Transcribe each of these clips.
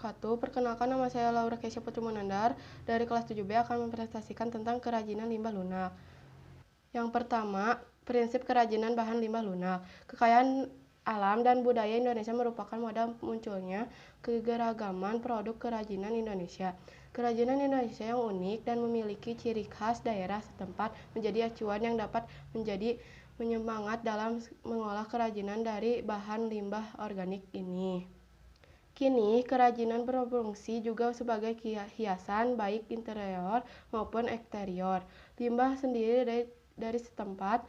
wabarakatuh. Perkenalkan, nama saya Laura Keisha Putri Munandar dari kelas 7B akan mempresentasikan tentang kerajinan limbah lunak. Yang pertama, prinsip kerajinan bahan limbah lunak. Kekayaan alam dan budaya Indonesia merupakan modal munculnya kegeragaman produk kerajinan Indonesia. Kerajinan Indonesia yang unik dan memiliki ciri khas daerah setempat menjadi acuan yang dapat menjadi penyemangat dalam mengolah kerajinan dari bahan limbah organik ini. Kini, kerajinan berfungsi juga sebagai hiasan baik interior maupun eksterior. Limbah sendiri dari setempat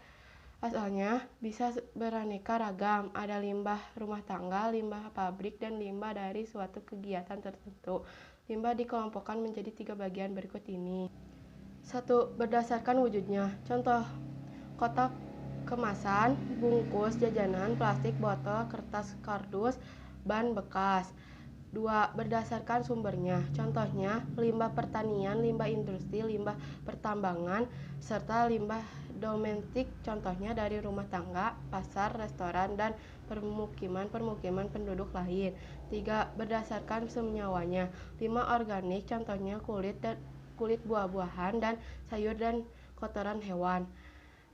asalnya bisa beraneka ragam. Ada limbah rumah tangga, limbah pabrik, dan limbah dari suatu kegiatan tertentu. Limbah dikelompokkan menjadi 3 bagian berikut ini. 1. Berdasarkan wujudnya. Contoh, kotak kemasan, bungkus jajanan, plastik, botol, kertas, kardus, ban bekas. 2. Berdasarkan sumbernya. Contohnya, limbah pertanian, limbah industri, limbah pertambangan, serta limbah domestik, contohnya dari rumah tangga, pasar, restoran, dan permukiman penduduk lain. 3. Berdasarkan senyawanya. Limbah organik, contohnya kulit buah-buahan dan sayur dan kotoran hewan.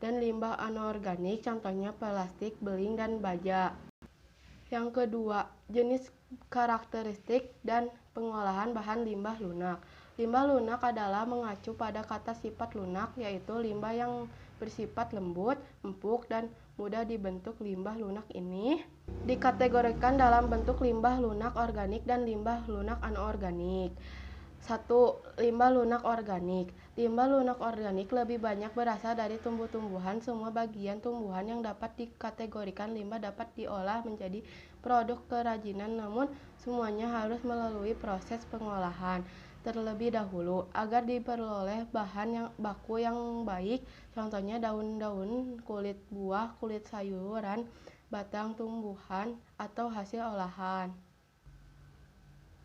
Dan limbah anorganik, contohnya plastik, beling, dan baja. Yang kedua, jenis karakteristik dan pengolahan bahan limbah lunak. Limbah lunak adalah mengacu pada kata sifat lunak, yaitu limbah yang bersifat lembut, empuk, dan mudah dibentuk. Limbah lunak ini dikategorikan dalam bentuk limbah lunak organik dan limbah lunak anorganik. 1. Limbah lunak organik. Limbah lunak organik lebih banyak berasal dari tumbuh-tumbuhan. Semua bagian tumbuhan yang dapat dikategorikan limbah dapat diolah menjadi produk kerajinan, namun semuanya harus melalui proses pengolahan terlebih dahulu agar diperoleh bahan baku yang baik. Contohnya daun-daun, kulit buah, kulit sayuran, batang tumbuhan, atau hasil olahan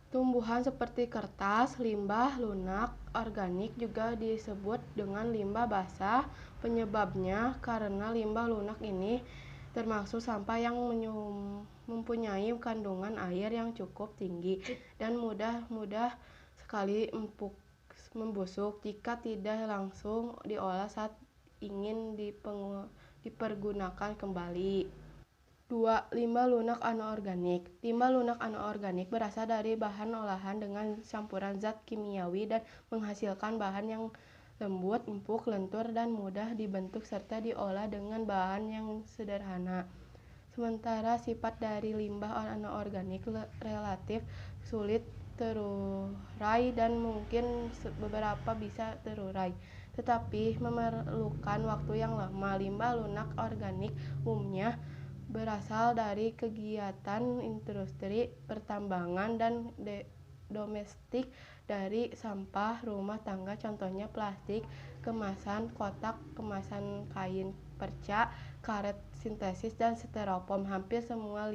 tumbuhan seperti kertas. Limbah lunak organik juga disebut dengan limbah basah. Penyebabnya karena limbah lunak ini termasuk sampah yang mempunyai kandungan air yang cukup tinggi dan mudah sekali membusuk jika tidak langsung diolah saat ingin dipergunakan kembali. 2. Limbah lunak anorganik. Limbah lunak anorganik berasal dari bahan olahan dengan campuran zat kimiawi dan menghasilkan bahan yang lembut, empuk, lentur, dan mudah dibentuk serta diolah dengan bahan yang sederhana. Sementara sifat dari limbah anorganik relatif sulit terurai dan mungkin beberapa bisa terurai, tetapi memerlukan waktu yang lama. Limbah lunak organik umumnya berasal dari kegiatan industri, pertambangan, dan domestik, dari sampah rumah tangga, contohnya plastik kemasan, kotak kemasan, kain perca, karet sintesis, dan styrofoam. Hampir semua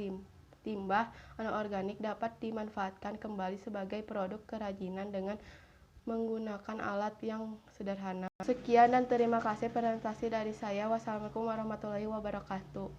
limbah anorganik dapat dimanfaatkan kembali sebagai produk kerajinan dengan menggunakan alat yang sederhana. Sekian dan terima kasih presentasi dari saya. Wassalamualaikum warahmatullahi wabarakatuh.